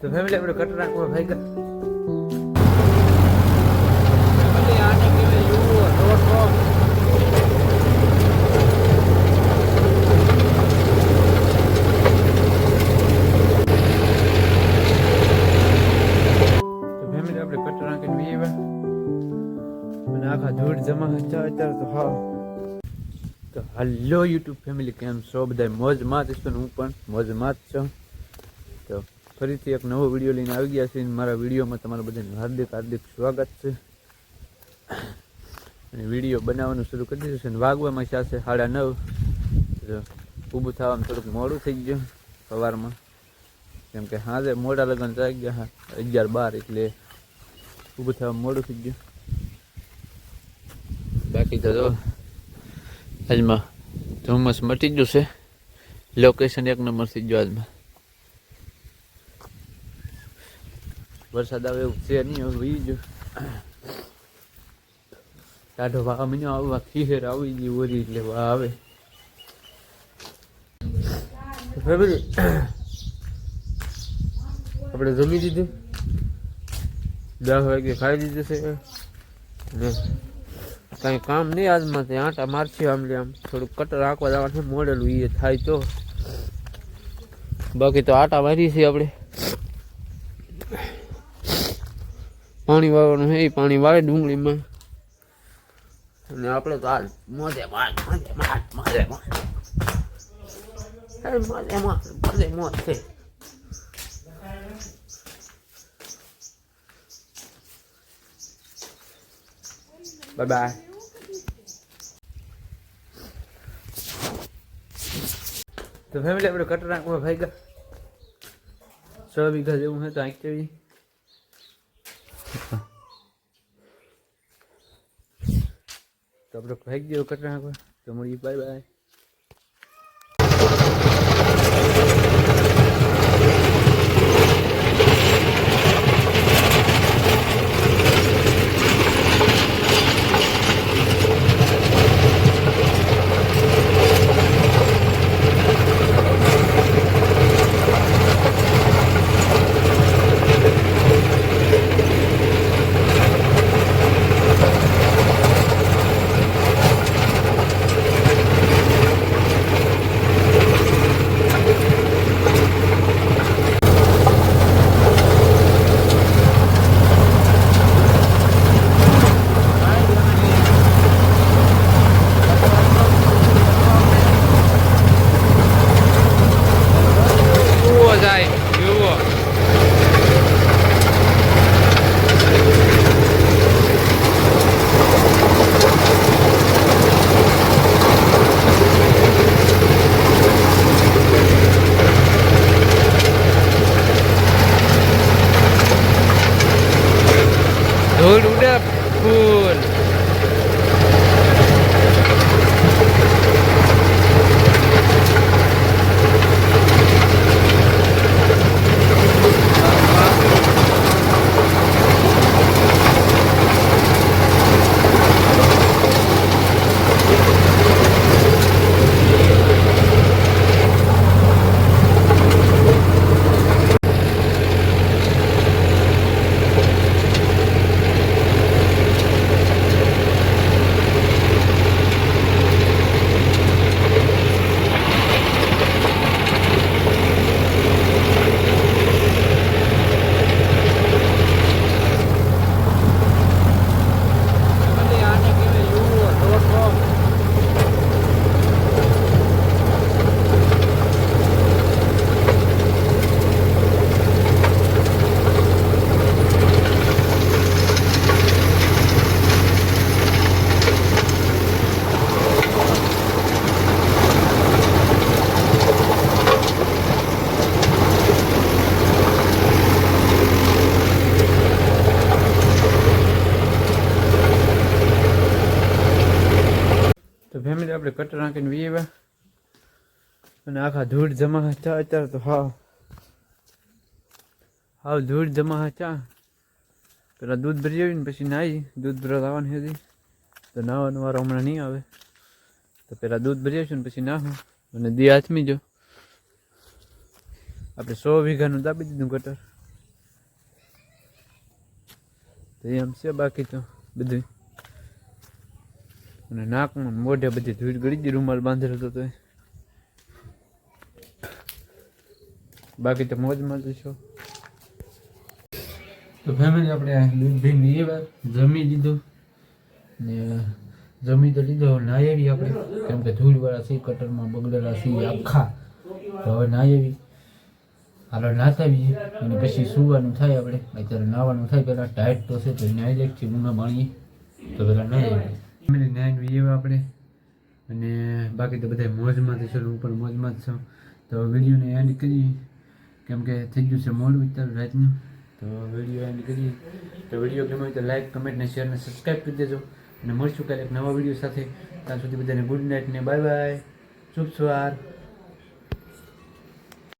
તો ફેમિલી આપણે કટર રાખવા ભાઈ કા આખા ધૂળ જમા હતા અત્યારે તો હા. તો હલો યુટ્યુબ ફેમિલી, કેમ છો બધા? મોજમાં જ છો ને હું પણ મોજમાં જ છું. તો ફરીથી એક નવો વિડીયો લઈને આવી ગયા છે. મારા વિડીયોમાં તમારું બધાનું હાર્દિક હાર્દિક સ્વાગત છે. અને વિડીયો બનાવવાનું શરૂ કરી દીધું છે ને વાગવામાં છે 9:30. તો ઊભું થવામાં થોડુંક મોડું થઈ ગયું સવારમાં, કેમ કે સાંજે મોડા લગ્ન થઈ ગયા 11-12, એટલે ઊભું થવામાં મોડું થઈ ગયું. બાકી તો જો આજમાં ધુમ્મસ મટી ગયું છે. લોકેશન એક નંબર થઈ ગયો આજમાં. વરસાદ આવે એવું છે નહીં, હવે વહી ગયો. ટાઢો વાહ મને આવવા ખીહેર આવી ગઈ ઓરી, એટલે વાહ આવે. આપણે જમી દીધું, 10 વાગે ખાઈ દીધું છે ને કઈ કામ નહીં આજમાં. તે આટા મારશે આમ થોડુંક કટર રાખવા જવાનું છે, મોડેલું એ થાય તો. બાકી તો આટા મારી છે આપણે. પાણી વાળવાનું છે, પાણી વાળે ડુંગળીમાં. અને આપણે તો હાલ મોજે મોજ છે. Bye bye. તો ફેમિલી આપણે કટર નાખવા ભાઈ ગયા 6 વીઘા જેવું છે. તો આંકી તો આપણે ભાઈ ગયો કટર નાખવા. તો મળીએ, બાય બાય. ધૂળ ઉડે ફૂલ. ફેમિલી આપણે કટર નાખીને વીવા અને આખા ધૂળ જમા હતા અત્યારે તો હાવ ધૂળ જમા હતા. પેલા દૂધ ભરી આવીને પછી નાહી, દૂધ ભરવા આવવાની હતી. તો નાવાનો વારો હમણાં નહીં આવે. તો પેલા દૂધ ભરી આવીશું ને પછી નાહું અને દી હાથમી જો. આપણે 100 વીઘાનું દાબી દીધું કટર. તો એમ છે બાકી તો બધું. અને નાકમાં મોઢે બધી ધૂળ ગળી ગઈ, રૂમાલ બાંધેલો હતો તો બાકી તો મોજમાં જ છો. તો ફેમિલી આપણે દૂધ ભીંગી એવા જમી દીધું ને જમી તો લીધો. નાહી આવી આપણે, કેમ કે ધૂળવાળા સી કટરમાં બગડેલા સી આખા. તો હવે નાહી આવી, હાલો નાતા આવીએ અને પછી સુવાનું થાય. આપણે અત્યારે નાવાનું થાય, પહેલાં ટાઈટ તો છે તો નાહી જાય છે ગુના પાણીએ. તો પહેલાં નાહી આવી ફેમિલી, નાહી એવા આપણે. અને બાકી તો બધા મોજમાં છે, હું પણ મોજમાં જ છું. તો વિડીયોને એન્ડ કરીએ, કેમ કે થઈ ગયું છે મોડું અત્યારે રાતનું. તો વિડીયો એન્ડ કરીએ. તો વિડીયો ગમે તો લાઈક, કમેન્ટ ને શેર ને સબસ્ક્રાઈબ કરી દેજો. અને મળશું કાલે એક નવા વિડીયો સાથે. ત્યાં સુધી બધાને ગુડ નાઇટ ને બાય બાય, શુભ સવાર.